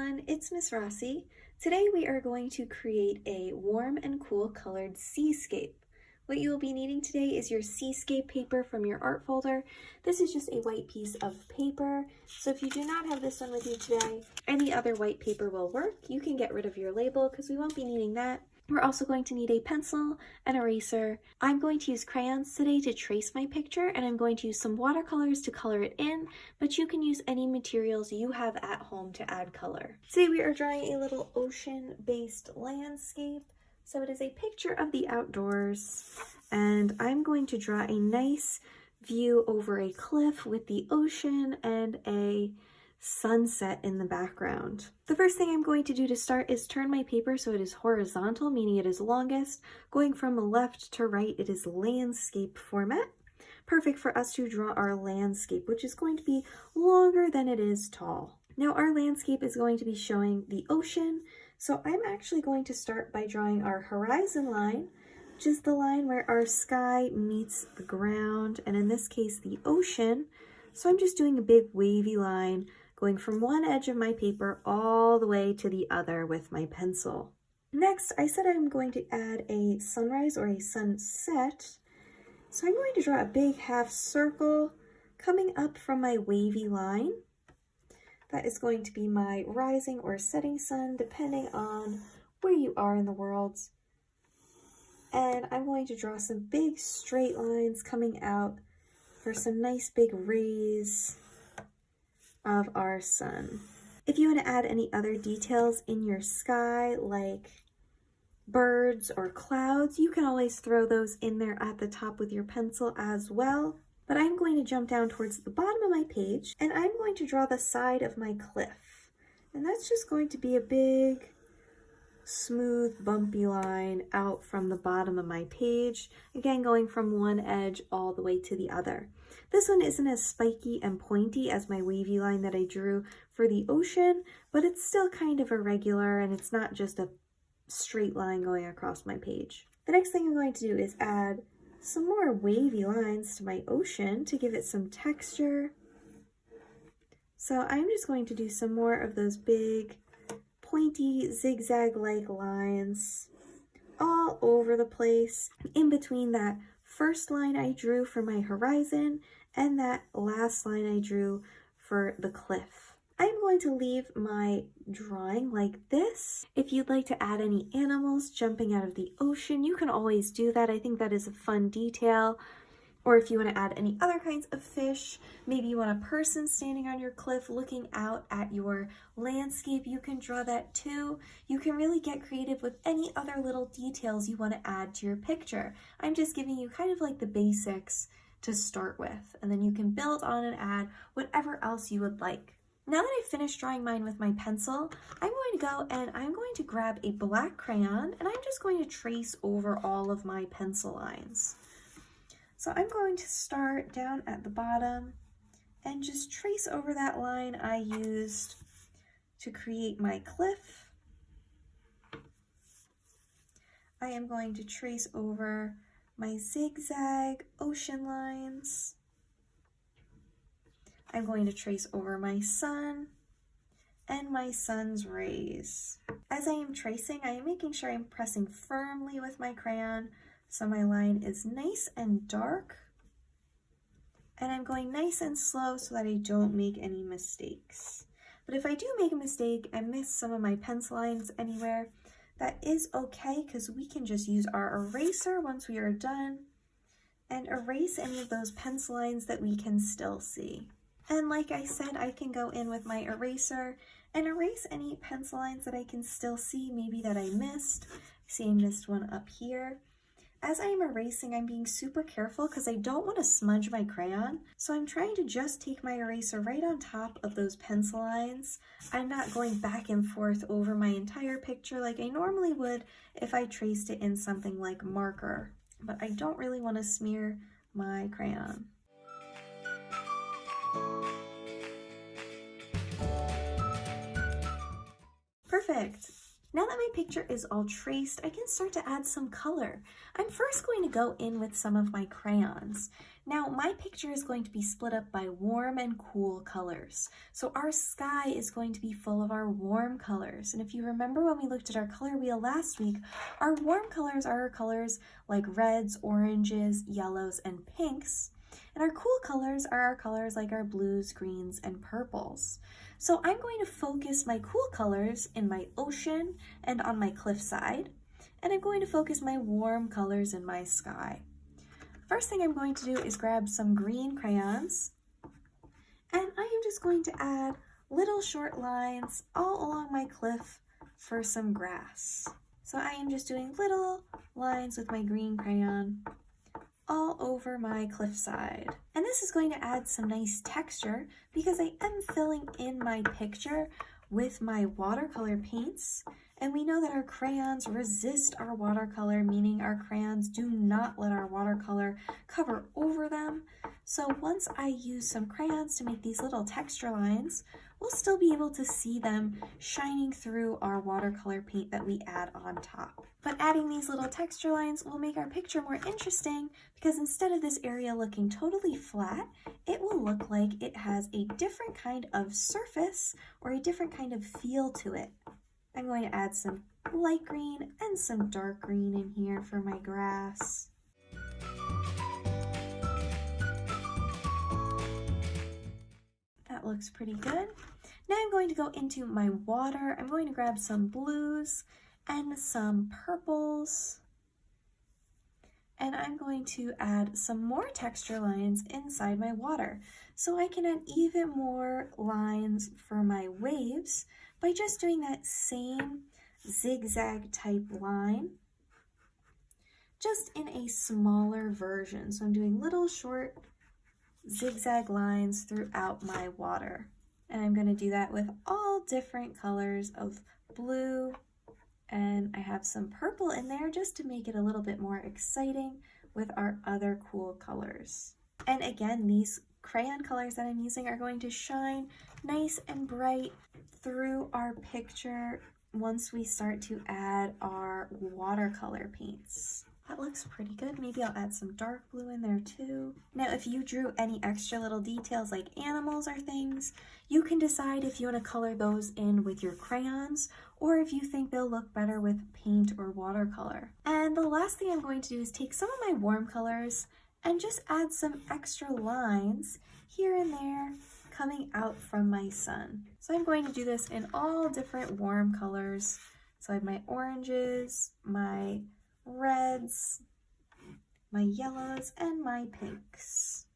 everyone, it's Miss Rossi. Today we are going to create a warm and cool colored seascape. What you will be needing today is your Seascape paper from your art folder. This is just a white piece of paper, so if you do not have this one with you today, any other white paper will work. You can get rid of your label because we won't be needing that. We're also going to need a pencil, an eraser. I'm going to use crayons today to trace my picture, and I'm going to use some watercolors to color it in, but you can use any materials you have at home to add color. Today we are drawing a little ocean-based landscape. So it is a picture of the outdoors, and I'm going to draw a nice view over a cliff with the ocean and a sunset in the background. The first thing I'm going to do to start is turn my paper so it is horizontal, meaning it is longest. Going from left to right, it is landscape format. Perfect for us to draw our landscape, which is going to be longer than it is tall. Now our landscape is going to be showing the ocean, so I'm actually going to start by drawing our horizon line, which is the line where our sky meets the ground, and in this case the ocean. So I'm just doing a big wavy line going from one edge of my paper all the way to the other with my pencil. Next, I said I'm going to add a sunrise or a sunset. So I'm going to draw a big half circle coming up from my wavy line. That is going to be my rising or setting sun, depending on where you are in the world. And I'm going to draw some big straight lines coming out for some nice big rays of our sun. If you want to add any other details in your sky, like birds or clouds, you can always throw those in there at the top with your pencil as well. But I'm going to jump down towards the bottom of my page, and I'm going to draw the side of my cliff. And that's just going to be a big, smooth, bumpy line out from the bottom of my page, again going from one edge all the way to the other. This one isn't as spiky and pointy as my wavy line that I drew for the ocean, but it's still kind of irregular, and it's not just a straight line going across my page. The next thing I'm going to do is add some more wavy lines to my ocean to give it some texture. So I'm just going to do some more of those big, pointy, zigzag-like lines all over the place, in between that first line I drew for my horizon and that last line I drew for the cliff. I'm going to leave my drawing like this. If you'd like to add any animals jumping out of the ocean, you can always do that. I think that is a fun detail. Or if you want to add any other kinds of fish, maybe you want a person standing on your cliff looking out at your landscape, you can draw that too. You can really get creative with any other little details you want to add to your picture. I'm just giving you kind of like the basics to start with, and then you can build on and add whatever else you would like. Now that I've finished drawing mine with my pencil, I'm going to go and I'm going to grab a black crayon, and I'm just going to trace over all of my pencil lines. So I'm going to start down at the bottom and just trace over that line I used to create my cliff. I am going to trace over my zigzag ocean lines. I'm going to trace over my sun and my sun's rays. As I am tracing, I am making sure I'm pressing firmly with my crayon so my line is nice and dark, and I'm going nice and slow so that I don't make any mistakes. But if I do make a mistake and miss some of my pencil lines anywhere, that is okay, because we can just use our eraser once we are done and erase any of those pencil lines that we can still see. And like I said, I can go in with my eraser and erase any pencil lines that I can still see, maybe that I missed. See, I missed one up here. As I am erasing, I'm being super careful because I don't want to smudge my crayon. So I'm trying to just take my eraser right on top of those pencil lines. I'm not going back and forth over my entire picture like I normally would if I traced it in something like marker. But I don't really want to smear my crayon. Perfect. Now that my picture is all traced, I can start to add some color. I'm first going to go in with some of my crayons. Now my picture is going to be split up by warm and cool colors. So our sky is going to be full of our warm colors. And if you remember when we looked at our color wheel last week, our warm colors are our colors like reds, oranges, yellows, and pinks. And our cool colors are our colors like our blues, greens, and purples. So I'm going to focus my cool colors in my ocean and on my cliffside, and I'm going to focus my warm colors in my sky. First thing I'm going to do is grab some green crayons, and I am just going to add little short lines all along my cliff for some grass. So I am just doing little lines with my green crayon all over my cliffside. And this is going to add some nice texture because I am filling in my picture with my watercolor paints. And we know that our crayons resist our watercolor, meaning our crayons do not let our watercolor cover over them. So once I use some crayons to make these little texture lines, we'll still be able to see them shining through our watercolor paint that we add on top. But adding these little texture lines will make our picture more interesting because instead of this area looking totally flat, it will look like it has a different kind of surface or a different kind of feel to it. I'm going to add some light green and some dark green in here for my grass. That looks pretty good. Now I'm going to go into my water. I'm going to grab some blues and some purples. And I'm going to add some more texture lines inside my water. So I can add even more lines for my waves by just doing that same zigzag type line, just in a smaller version. So I'm doing little short zigzag lines throughout my water. And I'm going to do that with all different colors of blue, and I have some purple in there just to make it a little bit more exciting with our other cool colors. And again, these crayon colors that I'm using are going to shine nice and bright through our picture once we start to add our watercolor paints. That looks pretty good. Maybe I'll add some dark blue in there too. Now, if you drew any extra little details like animals or things, you can decide if you want to color those in with your crayons or if you think they'll look better with paint or watercolor. And the last thing I'm going to do is take some of my warm colors and just add some extra lines here and there coming out from my sun. So I'm going to do this in all different warm colors. So I have my oranges, my reds, my yellows, and my pinks.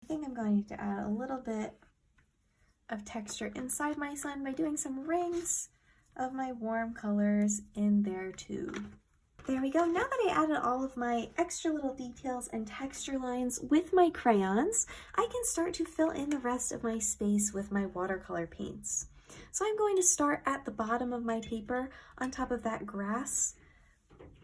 I think I'm going to add a little bit of texture inside my sun by doing some rings of my warm colors in there too. There we go. Now that I added all of my extra little details and texture lines with my crayons, I can start to fill in the rest of my space with my watercolor paints. So I'm going to start at the bottom of my paper on top of that grass,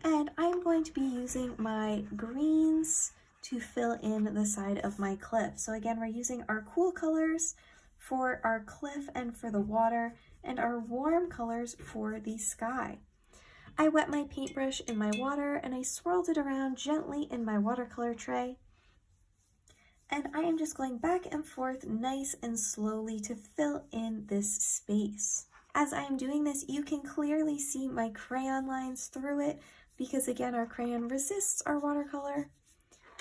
and I'm going to be using my greens to fill in the side of my cliff. So again, we're using our cool colors for our cliff and for the water, and our warm colors for the sky. I wet my paintbrush in my water and I swirled it around gently in my watercolor tray. And I am just going back and forth nice and slowly to fill in this space. As I am doing this, you can clearly see my crayon lines through it because again, our crayon resists our watercolor.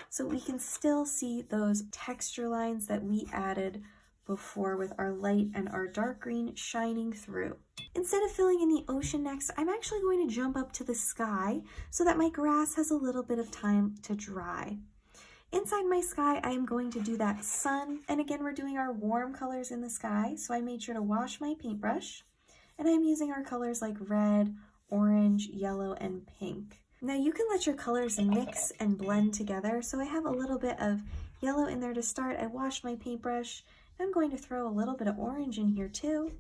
So we can still see those texture lines that we added before with our light and our dark green shining through. Instead of filling in the ocean next, I'm actually going to jump up to the sky so that my grass has a little bit of time to dry. Inside my sky, I am going to do that sun, and again, we're doing our warm colors in the sky, so I made sure to wash my paintbrush, and I'm using our colors like red, orange, yellow, and pink. Now you can let your colors mix and blend together, so I have a little bit of yellow in there to start. I washed my paintbrush. I'm going to throw a little bit of orange in here too,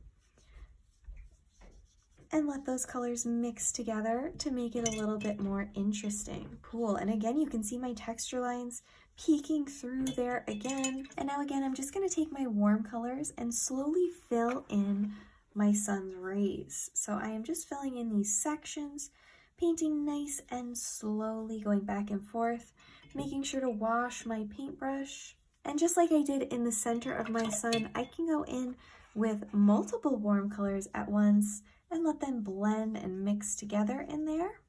and let those colors mix together to make it a little bit more interesting. Cool, and again, you can see my texture lines peeking through there again. And now again, I'm just gonna take my warm colors and slowly fill in my sun's rays. So I am just filling in these sections, painting nice and slowly, going back and forth, making sure to wash my paintbrush. And just like I did in the center of my sun, I can go in with multiple warm colors at once and let them blend and mix together in there.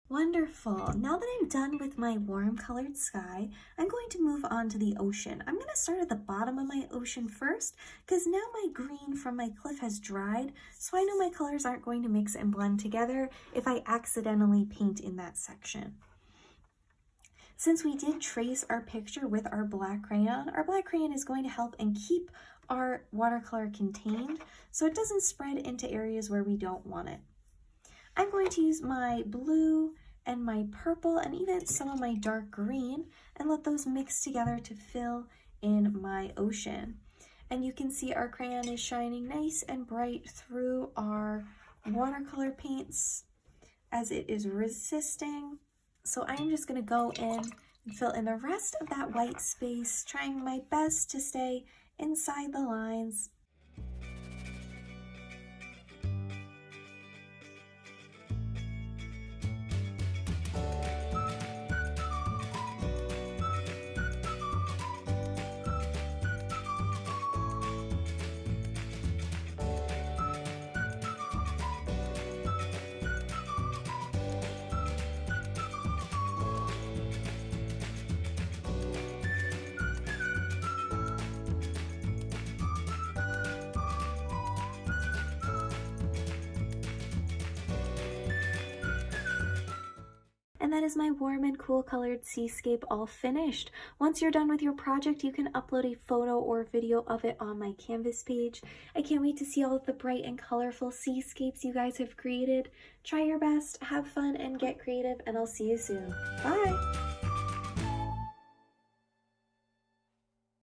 Wonderful. Now that I'm done with my warm colored sky, I'm going to move on to the ocean. I'm going to start at the bottom of my ocean first because now my green from my cliff has dried, so I know my colors aren't going to mix and blend together if I accidentally paint in that section. Since we did trace our picture with our black crayon is going to help and keep our watercolor contained so it doesn't spread into areas where we don't want it. I'm going to use my blue and my purple and even some of my dark green and let those mix together to fill in my ocean. And you can see our crayon is shining nice and bright through our watercolor paints as it is resisting. So I'm just going to go in and fill in the rest of that white space, trying my best to stay inside the lines. And that is my warm and cool colored seascape all finished. Once you're done with your project, you can upload a photo or video of it on my Canvas page. I can't wait to see all of the bright and colorful seascapes you guys have created. Try your best, have fun, and get creative, and I'll see you soon. Bye!